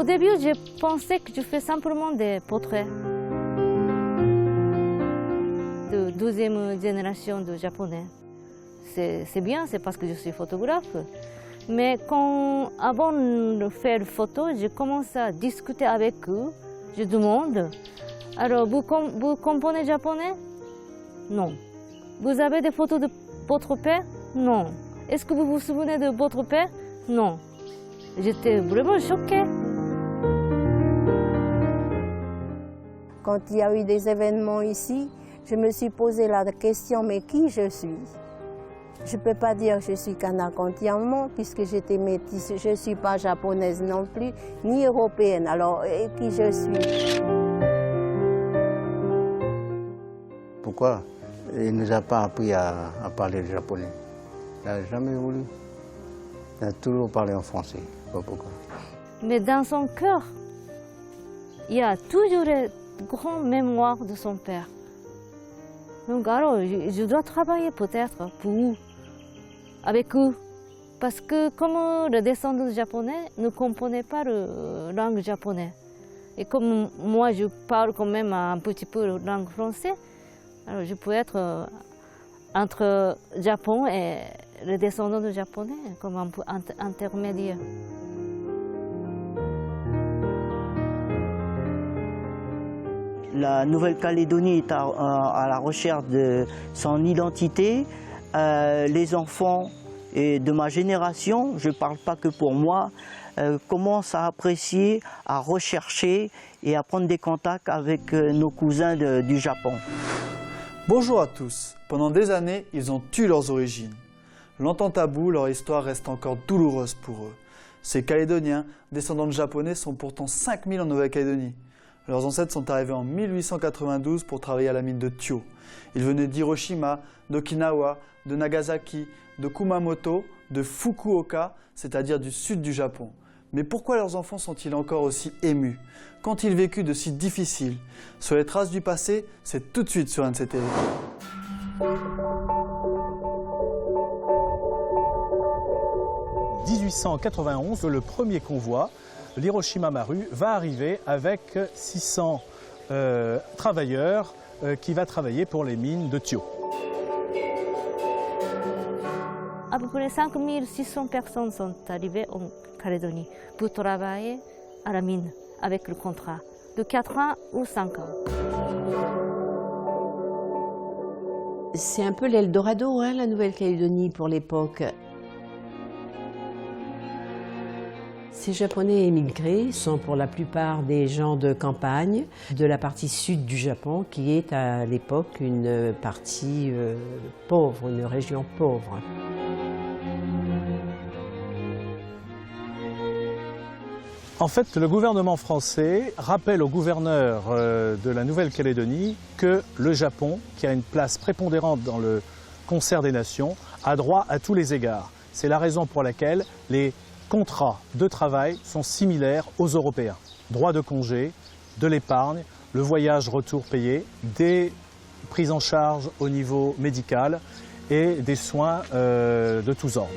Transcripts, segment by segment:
début, j'ai pensé que je fais simplement des portraits de 12e génération de Japonais. C'est bien, c'est parce que je suis photographe. Mais avant de faire une photo, je commence à discuter avec eux. Je demande, alors vous comprenez japonais? Non. Vous avez des photos de votre père? Non. Est-ce que vous vous souvenez de votre père? Non. J'étais vraiment choquée. Quand il y a eu des événements ici, je me suis posé la question, mais qui je suis? Je ne peux pas dire que je suis kanako entièrement, puisque j'étais métisse. Je ne suis pas japonaise non plus, ni européenne. Alors, qui je suis? Pourquoi il ne nous a pas appris à parler le japonais? Il n'a jamais voulu. Il a toujours parlé en français. Je ne sais pas pourquoi. Mais dans son cœur, il y a toujours une grande mémoire de son père. Donc alors, je dois travailler peut-être avec eux. Parce que comme les descendants japonais ne comprenaient pas la langue japonaise. Et comme moi, je parle quand même un petit peu la langue française, alors je peux être entre Japon et les descendants de japonais, comme un peu intermédiaire. La Nouvelle-Calédonie est à la recherche de son identité. Les enfants de ma génération, je ne parle pas que pour moi, commencent à apprécier, à rechercher et à prendre des contacts avec nos cousins du Japon. Bonjour à tous. Pendant des années, ils ont tué leurs origines. Longtemps tabou, leur histoire reste encore douloureuse pour eux. Ces Calédoniens, descendants de Japonais, sont pourtant 5000 en Nouvelle-Calédonie. Leurs ancêtres sont arrivés en 1892 pour travailler à la mine de Tio. Ils venaient d'Hiroshima, d'Okinawa, de Nagasaki, de Kumamoto, de Fukuoka, c'est-à-dire du sud du Japon. Mais pourquoi leurs enfants sont-ils encore aussi émus? Qu'ont-ils vécu de si difficile? Sur les traces du passé, c'est tout de suite sur NCTV. En 1891, le premier convoi, l'Hiroshima Maru, va arriver avec 600 travailleurs qui va travailler pour les mines de Tio. À peu près 5600 personnes sont arrivées en Calédonie pour travailler à la mine avec le contrat de 4 ans ou 5 ans. C'est un peu l'Eldorado, hein, la Nouvelle-Calédonie pour l'époque. Ces Japonais émigrés sont pour la plupart des gens de campagne, de la partie sud du Japon, qui est à l'époque une partie pauvre, une région pauvre. En fait, le gouvernement français rappelle au gouverneur de la Nouvelle-Calédonie que le Japon, qui a une place prépondérante dans le concert des nations, a droit à tous les égards. C'est la raison pour laquelle les contrats de travail sont similaires aux Européens. Droit de congé, de l'épargne, le voyage retour payé, des prises en charge au niveau médical et des soins de tous ordres.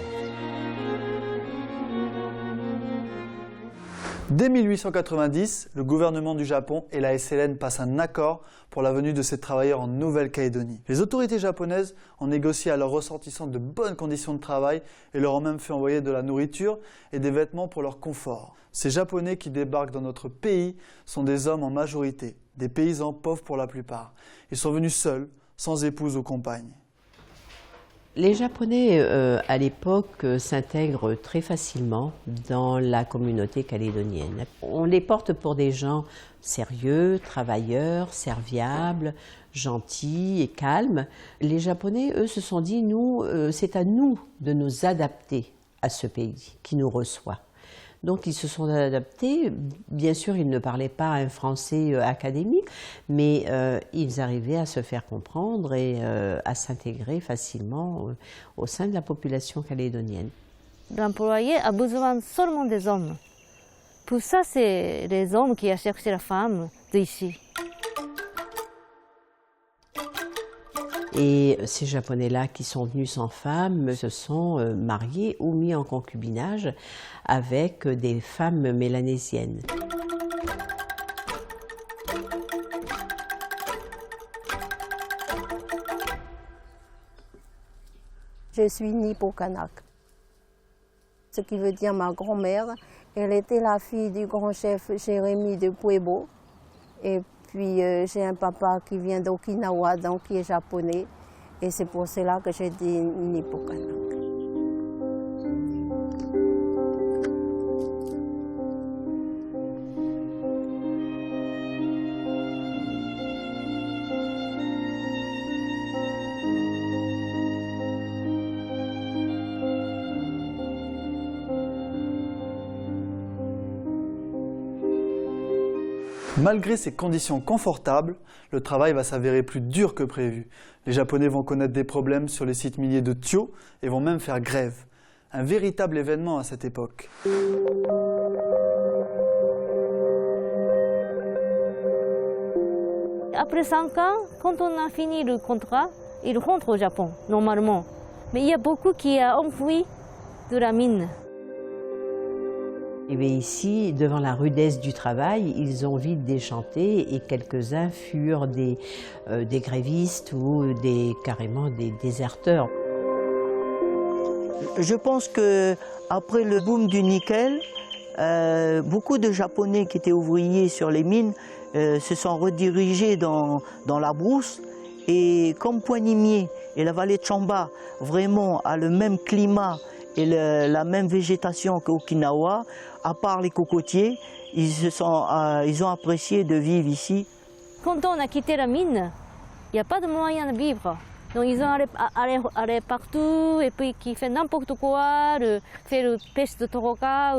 Dès 1890, le gouvernement du Japon et la SLN passent un accord pour la venue de ces travailleurs en Nouvelle-Calédonie. Les autorités japonaises ont négocié à leurs ressortissants de bonnes conditions de travail et leur ont même fait envoyer de la nourriture et des vêtements pour leur confort. Ces Japonais qui débarquent dans notre pays sont des hommes en majorité, des paysans pauvres pour la plupart. Ils sont venus seuls, sans épouse ou compagne. Les Japonais, à l'époque, s'intègrent très facilement dans la communauté calédonienne. On les porte pour des gens sérieux, travailleurs, serviables, gentils et calmes. Les Japonais, eux, se sont dit, nous, c'est à nous de nous adapter à ce pays qui nous reçoit. Donc ils se sont adaptés. Bien sûr, ils ne parlaient pas un français académique, mais ils arrivaient à se faire comprendre et à s'intégrer facilement au sein de la population calédonienne. L'employé a besoin seulement des hommes. Pour ça, c'est les hommes qui ont cherché la femme d'ici. Et ces Japonais-là qui sont venus sans femme se sont mariés ou mis en concubinage avec des femmes mélanésiennes. Je suis Nipo-Kanak, ce qui veut dire ma grand-mère. Elle était la fille du grand chef Jérémie de Puebo. Et puis j'ai un papa qui vient d'Okinawa, donc qui est japonais. Et c'est pour cela que j'ai dit Nipo-Kanak. Malgré ces conditions confortables, le travail va s'avérer plus dur que prévu. Les Japonais vont connaître des problèmes sur les sites miniers de Tio et vont même faire grève. Un véritable événement à cette époque. Après 5 ans, quand on a fini le contrat, ils rentrent au Japon, normalement. Mais il y a beaucoup qui ont enfui de la mine. Et bien ici, devant la rudesse du travail, ils ont vite déchanté et quelques-uns furent des grévistes ou carrément des déserteurs. Je pense qu'après le boom du nickel, beaucoup de Japonais qui étaient ouvriers sur les mines se sont redirigés dans la brousse. Et comme Poignimier et la vallée de Chamba vraiment a le même climat et la même végétation qu'Okinawa, à part les cocotiers, ils ont apprécié de vivre ici. Quand on a quitté la mine, il n'y a pas de moyen de vivre. Donc ils ont allé partout et puis qui fait n'importe quoi, faire la pêche de toroka,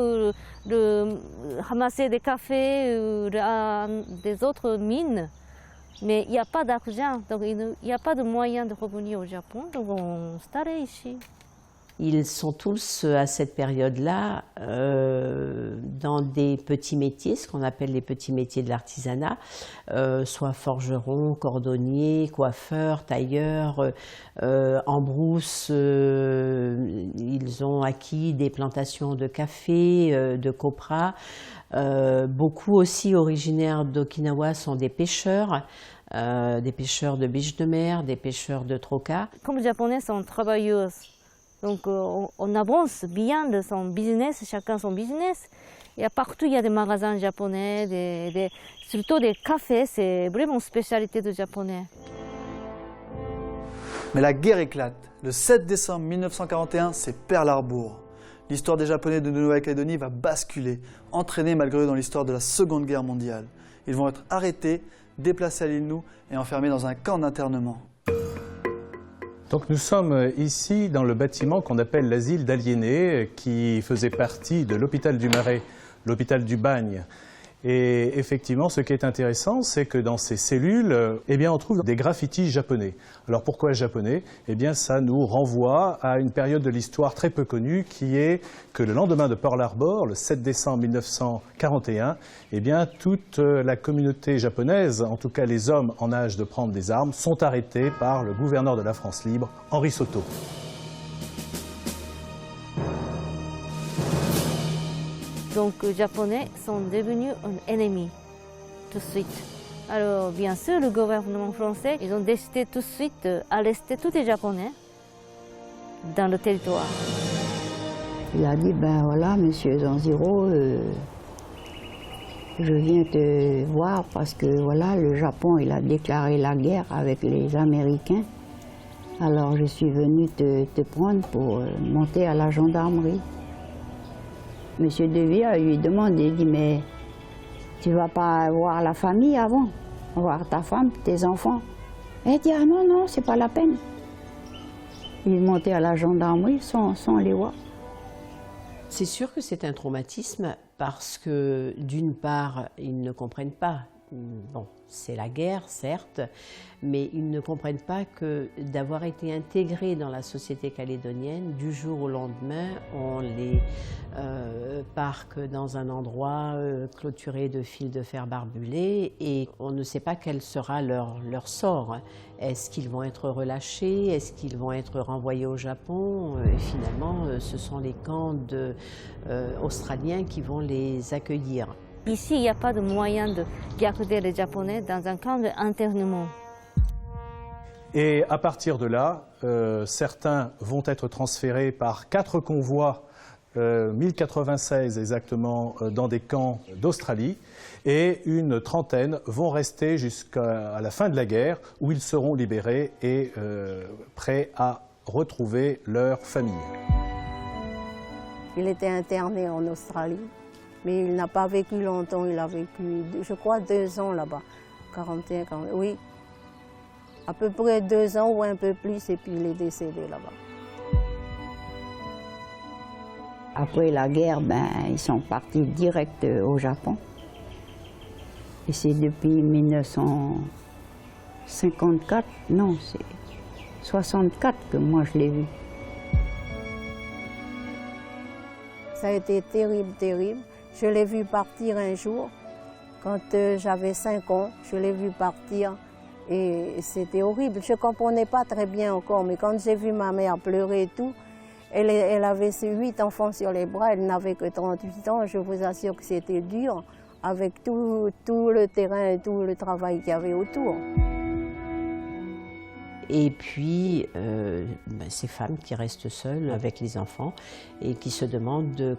ramasser des cafés, des autres mines. Mais il n'y a pas d'argent, donc il n'y a pas de moyen de revenir au Japon, donc on s'est allé ici. Ils sont tous, à cette période-là, dans des petits métiers, ce qu'on appelle les petits métiers de l'artisanat, soit forgerons, cordonniers, coiffeurs, tailleurs. En brousse, ils ont acquis des plantations de café, de copra. Beaucoup aussi originaires d'Okinawa sont des pêcheurs de biches de mer, des pêcheurs de troca. Comme les Japonais sont travailleurs, donc on avance bien de son business, chacun son business. Et partout il y a des magasins japonais, surtout des cafés, c'est vraiment une spécialité de japonais. Mais la guerre éclate. Le 7 décembre 1941, c'est Pearl Harbor. L'histoire des Japonais de Nouvelle-Calédonie va basculer, entraînée malgré eux dans l'histoire de la Seconde Guerre mondiale. Ils vont être arrêtés, déplacés à l'île Nou et enfermés dans un camp d'internement. Donc nous sommes ici dans le bâtiment qu'on appelle l'asile d'aliénés, qui faisait partie de l'hôpital du Marais, l'hôpital du Bagne. Et effectivement, ce qui est intéressant, c'est que dans ces cellules, eh bien, on trouve des graffitis japonais. Alors pourquoi japonais? Eh bien, ça nous renvoie à une période de l'histoire très peu connue, qui est que le lendemain de Pearl Harbor, le 7 décembre 1941, eh bien, toute la communauté japonaise, en tout cas les hommes en âge de prendre des armes, sont arrêtés par le gouverneur de la France libre, Henri Soto. Donc les Japonais sont devenus un ennemi tout de suite. Alors bien sûr, le gouvernement français, ils ont décidé tout de suite d'arrêter tous les Japonais dans le territoire. Il a dit, ben voilà, monsieur Zanziro, je viens te voir parce que voilà, le Japon, il a déclaré la guerre avec les Américains. Alors je suis venu te prendre pour monter à la gendarmerie. Monsieur Deville lui demandé, il dit, mais tu vas pas voir la famille avant, voir ta femme, tes enfants? Elle dit, ah non, non, c'est pas la peine. Il est monté à la gendarmerie sans les voir. C'est sûr que c'est un traumatisme parce que d'une part, ils ne comprennent pas Bon, c'est la guerre, certes, mais ils ne comprennent pas que d'avoir été intégrés dans la société calédonienne, du jour au lendemain, on les parque dans un endroit clôturé de fils de fer barbelés et on ne sait pas quel sera leur sort. Est-ce qu'ils vont être relâchés? Est-ce qu'ils vont être renvoyés au Japon? Et finalement, ce sont les camps australiens qui vont les accueillir. Ici, il n'y a pas de moyen de garder les Japonais dans un camp d'internement. Et à partir de là, certains vont être transférés par 4 convois, 1096 exactement, dans des camps d'Australie, et une trentaine vont rester jusqu'à la fin de la guerre, où ils seront libérés et prêts à retrouver leur famille. Il était interné en Australie, mais il n'a pas vécu longtemps, il a vécu, je crois, 2 ans là-bas, 41, 40, oui. À peu près 2 ans ou un peu plus, et puis il est décédé là-bas. Après la guerre, ils sont partis direct au Japon. Et c'est depuis 1954, non, c'est 64 que moi je l'ai vu. Ça a été terrible, terrible. Je l'ai vu partir un jour, quand j'avais 5 ans, je l'ai vu partir. Et c'était horrible. Je ne comprenais pas très bien encore, mais quand j'ai vu ma mère pleurer et tout, elle avait ses 8 enfants sur les bras, elle n'avait que 38 ans. Je vous assure que c'était dur, avec tout le terrain et tout le travail qu'il y avait autour. Et puis, ces femmes qui restent seules avec les enfants et qui se demandent de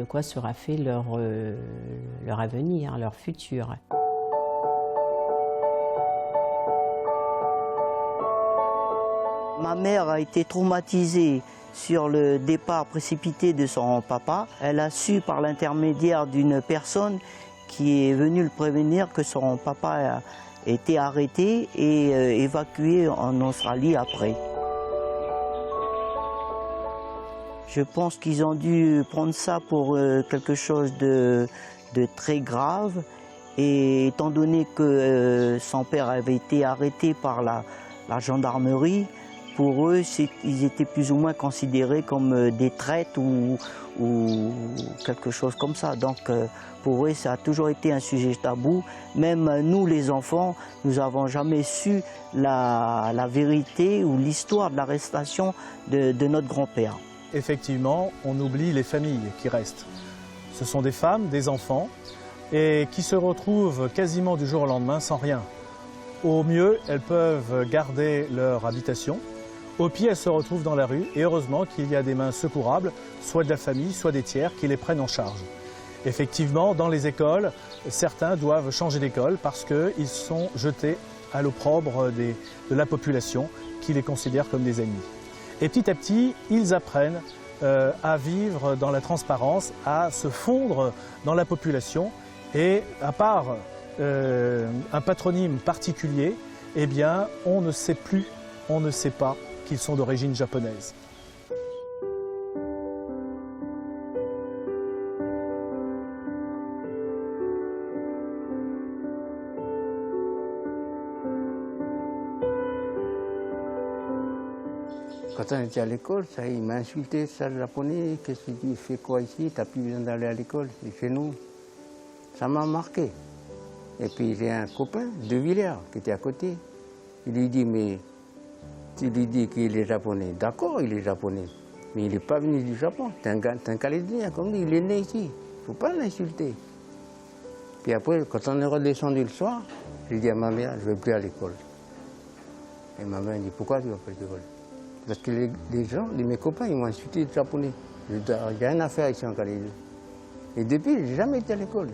quoi sera fait leur avenir, leur futur. Ma mère a été traumatisée sur le départ précipité de son papa. Elle a su par l'intermédiaire d'une personne qui est venue le prévenir que son papa a été arrêté et évacué en Australie après. Je pense qu'ils ont dû prendre ça pour quelque chose de très grave. Et étant donné que son père avait été arrêté par la gendarmerie, pour eux, ils étaient plus ou moins considérés comme des traîtres ou quelque chose comme ça. Donc pour eux, ça a toujours été un sujet tabou. Même nous, les enfants, nous n'avons jamais su la vérité ou l'histoire de l'arrestation de notre grand-père. Effectivement, on oublie les familles qui restent. Ce sont des femmes, des enfants, et qui se retrouvent quasiment du jour au lendemain sans rien. Au mieux, elles peuvent garder leur habitation. Au pire, elles se retrouvent dans la rue et heureusement qu'il y a des mains secourables, soit de la famille, soit des tiers, qui les prennent en charge. Effectivement, dans les écoles, certains doivent changer d'école parce qu'ils sont jetés à l'opprobre de la population qui les considère comme des ennemis. Et petit à petit, ils apprennent à vivre dans la transparence, à se fondre dans la population et à part un patronyme particulier, eh bien, on ne sait plus, on ne sait pas qu'ils sont d'origine japonaise. Quand on était à l'école, il m'a insulté, ça, le japonais, qu'est-ce que tu fais quoi ici, t'as plus besoin d'aller à l'école, c'est chez nous. Ça m'a marqué. Et puis j'ai un copain de Villers qui était à côté. Il lui dit, mais tu lui dis qu'il est japonais. D'accord, il est japonais, mais il n'est pas venu du Japon. T'es un Calédonien comme lui, il est né ici. Il ne faut pas l'insulter. Puis après, quand on est redescendu le soir, j'ai dit à ma mère, je ne vais plus à l'école. Et ma mère dit, pourquoi tu ne vas pas à l'école? Parce que mes copains, ils m'ont insulté de japonais. Je n'ai rien à faire ici en Calédonie. Et depuis, je n'ai jamais été à l'école,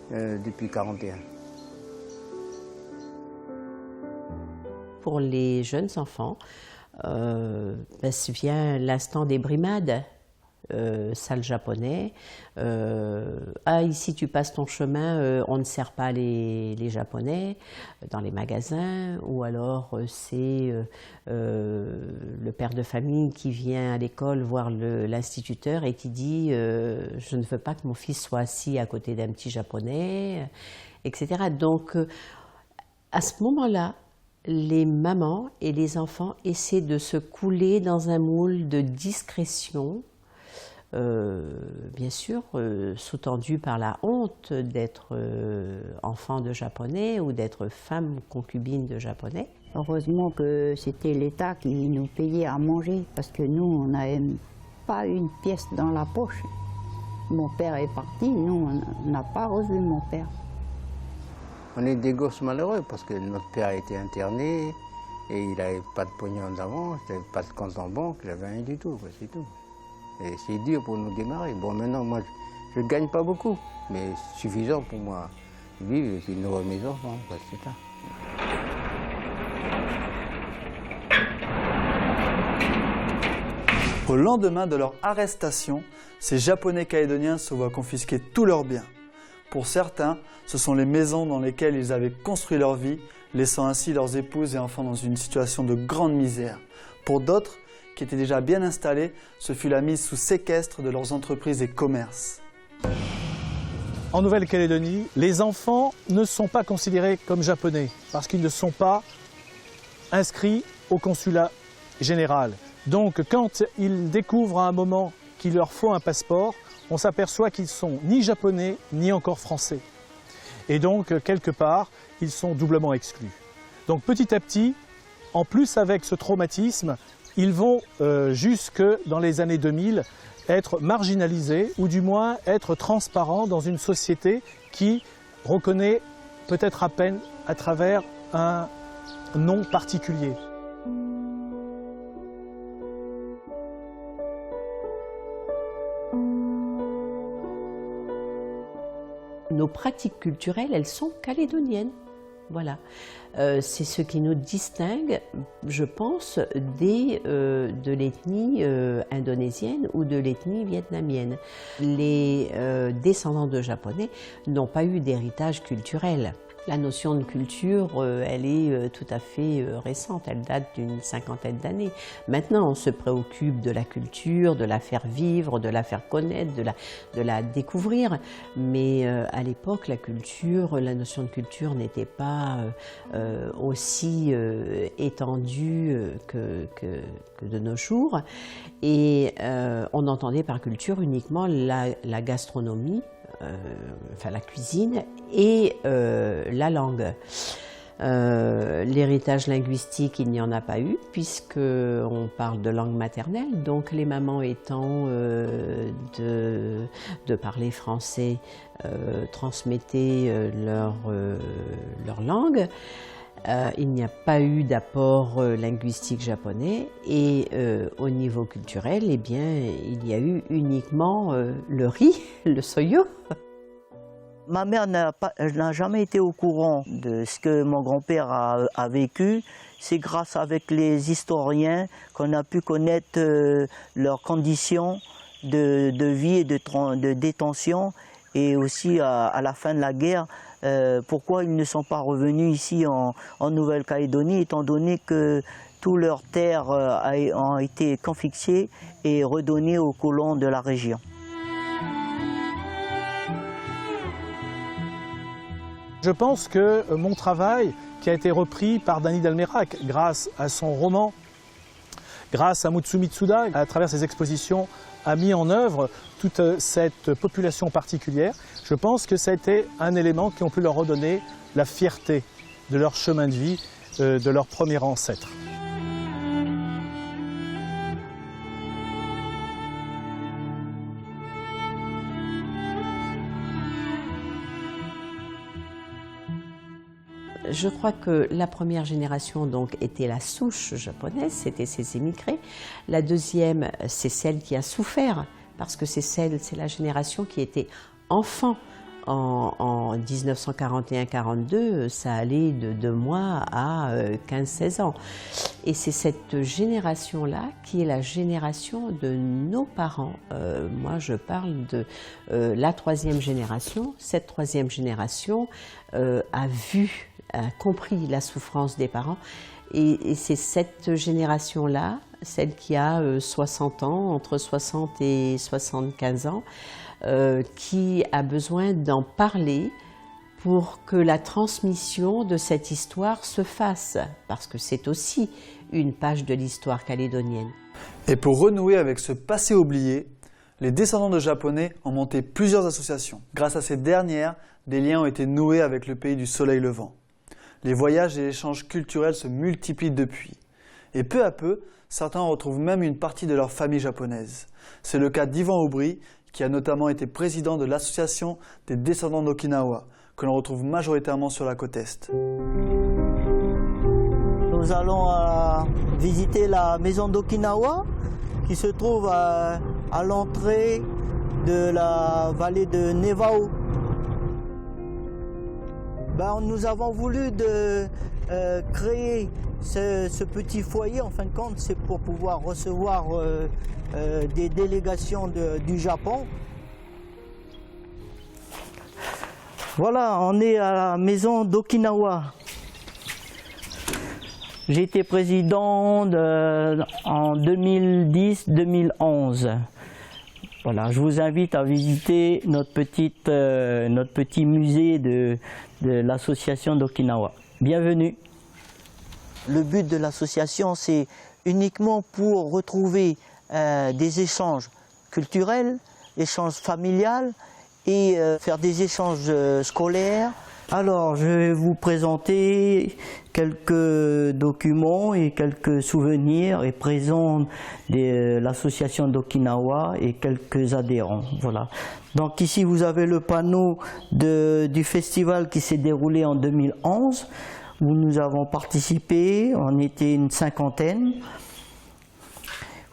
depuis 1941. Pour les jeunes enfants, vient l'instant des brimades. Sale japonais. Ici tu passes ton chemin, on ne sert pas les Japonais dans les magasins, ou alors c'est le père de famille qui vient à l'école voir l'instituteur et qui dit je ne veux pas que mon fils soit assis à côté d'un petit japonais. etc. Donc, à ce moment-là, les mamans et les enfants essaient de se couler dans un moule de discrétion, bien sûr, sous-tendu par la honte d'être enfant de Japonais ou d'être femme concubine de Japonais. Heureusement que c'était l'État qui nous payait à manger, parce que nous, on n'avait pas une pièce dans la poche. Mon père est parti, nous, on n'a pas revu mon père. On est des gosses malheureux parce que notre père a été interné et il n'avait pas de pognon d'avance, il n'avait pas de compte en banque, il n'avait rien du tout, c'est tout. Et c'est dur pour nous démarrer. Bon, maintenant, moi, je ne gagne pas beaucoup, mais suffisant pour moi vivre et puis nourrir mes enfants, c'est ça. Au lendemain de leur arrestation, ces Japonais calédoniens se voient confisquer tous leurs biens. Pour certains, ce sont les maisons dans lesquelles ils avaient construit leur vie, laissant ainsi leurs épouses et enfants dans une situation de grande misère. Pour d'autres, qui étaient déjà bien installés, ce fut la mise sous séquestre de leurs entreprises et commerces. En Nouvelle-Calédonie, les enfants ne sont pas considérés comme japonais parce qu'ils ne sont pas inscrits au consulat général. Donc quand ils découvrent à un moment qu'il leur faut un passeport, on s'aperçoit qu'ils sont ni japonais ni encore français. Et donc quelque part, ils sont doublement exclus. Donc petit à petit, en plus avec ce traumatisme, ils vont jusque dans les années 2000 être marginalisés ou du moins être transparents dans une société qui reconnaît peut-être à peine à travers un nom particulier. Nos pratiques culturelles, elles sont calédoniennes. Voilà. C'est ce qui nous distingue, je pense, de l'ethnie indonésienne ou de l'ethnie vietnamienne. Les descendants de Japonais n'ont pas eu d'héritage culturel. La notion de culture, elle est tout à fait récente, elle date d'une 50aine d'années. Maintenant, on se préoccupe de la culture, de la faire vivre, de la faire connaître, de la découvrir. Mais à l'époque, la notion de culture n'était pas aussi étendue que de nos jours. Et on entendait par culture uniquement la gastronomie, enfin la cuisine et la langue. L'héritage linguistique, il n'y en a pas eu puisqu'on parle de langue maternelle, donc les mamans étant de parler français transmettaient leur langue. Il n'y a pas eu d'apport linguistique japonais et au niveau culturel, eh bien, il y a eu uniquement le riz, le soyo. Ma mère n'a jamais été au courant de ce que mon grand-père a vécu. C'est grâce avec les historiens qu'on a pu connaître leurs conditions de vie et de détention et aussi à la fin de la guerre. Pourquoi ils ne sont pas revenus ici en Nouvelle-Calédonie, étant donné que toutes leurs terres ont été confisquées et redonnées aux colons de la région. Je pense que mon travail, qui a été repris par Danny Dalmerac grâce à son roman, grâce à Mutsu Mitsuda, à travers ses expositions, a mis en œuvre toute cette population particulière. Je pense que ça a été un élément qui a pu leur redonner la fierté de leur chemin de vie, de leur premier ancêtre. Je crois que la première génération donc, était la souche japonaise, c'était ces émigrés. La deuxième, c'est celle qui a souffert, parce que c'est la génération qui était enfant. En 1941-42, ça allait de 2 mois à 15-16 ans. Et c'est cette génération-là qui est la génération de nos parents. Moi, je parle de la 3e génération. Cette 3e génération a compris la souffrance des parents. Et c'est cette génération-là, celle qui a 60 ans, entre 60 et 75 ans, qui a besoin d'en parler pour que la transmission de cette histoire se fasse, parce que c'est aussi une page de l'histoire calédonienne. Et pour renouer avec ce passé oublié, les descendants de Japonais ont monté plusieurs associations. Grâce à ces dernières, des liens ont été noués avec le pays du soleil levant. Les voyages et échanges culturels se multiplient depuis. Et peu à peu, certains retrouvent même une partie de leur famille japonaise. C'est le cas d'Yvan Aubry, qui a notamment été président de l'association des descendants d'Okinawa, que l'on retrouve majoritairement sur la côte Est. Nous allons visiter la maison d'Okinawa, qui se trouve à l'entrée de la vallée de Nevao. Nous avons voulu créer ce petit foyer, en fin de compte, c'est pour pouvoir recevoir des délégations du Japon. Voilà, on est à la maison d'Okinawa. J'ai été président en 2010-2011. Voilà, je vous invite à visiter notre petit musée de l'association d'Okinawa. Bienvenue. Le but de l'association, c'est uniquement pour retrouver des échanges culturels, échanges familiales et faire des échanges scolaires. Alors, je vais vous présenter quelques documents et quelques souvenirs et présents de l'association d'Okinawa et quelques adhérents. Voilà. Donc ici, vous avez le panneau du festival qui s'est déroulé en 2011, où nous avons participé, on était une cinquantaine.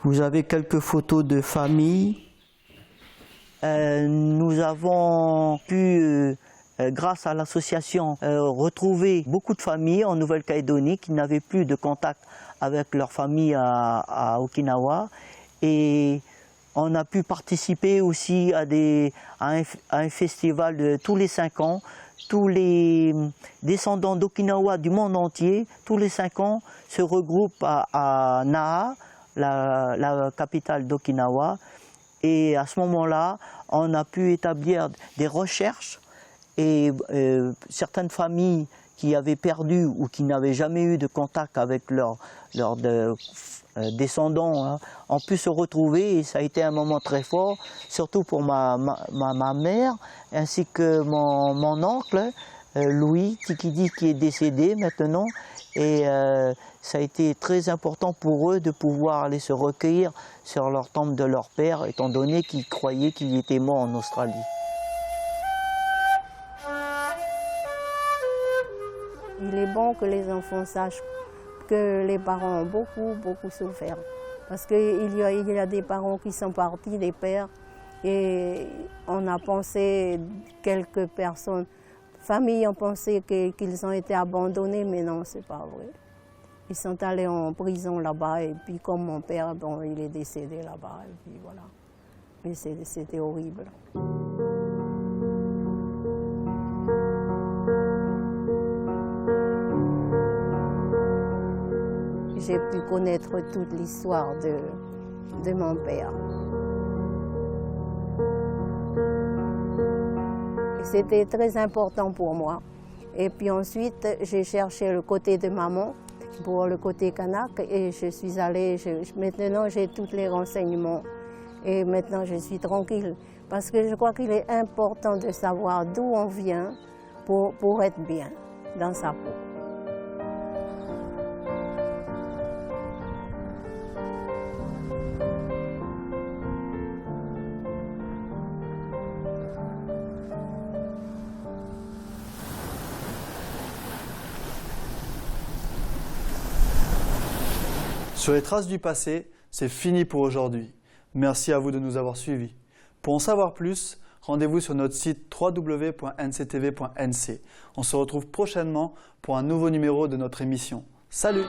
Vous avez quelques photos de famille. Nous avons pu... grâce à l'association, retrouver beaucoup de familles en Nouvelle-Calédonie qui n'avaient plus de contact avec leur famille à Okinawa. Et on a pu participer aussi à un festival de tous les 5 ans. Tous les descendants d'Okinawa du monde entier, tous les 5 ans, se regroupent à Naha, la capitale d'Okinawa. Et à ce moment-là, on a pu établir des recherches. Et certaines familles qui avaient perdu ou qui n'avaient jamais eu de contact avec leurs descendants ont pu se retrouver et ça a été un moment très fort, surtout pour ma mère ainsi que mon oncle Louis Tikidi qui est décédé maintenant. Et ça a été très important pour eux de pouvoir aller se recueillir sur leur tombe de leur père, étant donné qu'ils croyaient qu'il était mort en Australie. Il est bon que les enfants sachent que les parents ont beaucoup souffert. Parce qu'il y a des parents qui sont partis, des pères, et on a pensé, quelques personnes, familles ont pensé qu'ils ont été abandonnés, mais non, c'est pas vrai. Ils sont allés en prison là-bas, et puis comme mon père, bon, il est décédé là-bas, et puis voilà. Mais c'était horrible. J'ai pu connaître toute l'histoire de mon père. C'était très important pour moi. Et puis ensuite, j'ai cherché le côté de maman, pour le côté kanak, et je suis allée, maintenant j'ai tous les renseignements. Et maintenant je suis tranquille, parce que je crois qu'il est important de savoir d'où on vient pour être bien dans sa peau. Sur les traces du passé, c'est fini pour aujourd'hui. Merci à vous de nous avoir suivis. Pour en savoir plus, rendez-vous sur notre site www.nctv.nc. On se retrouve prochainement pour un nouveau numéro de notre émission. Salut!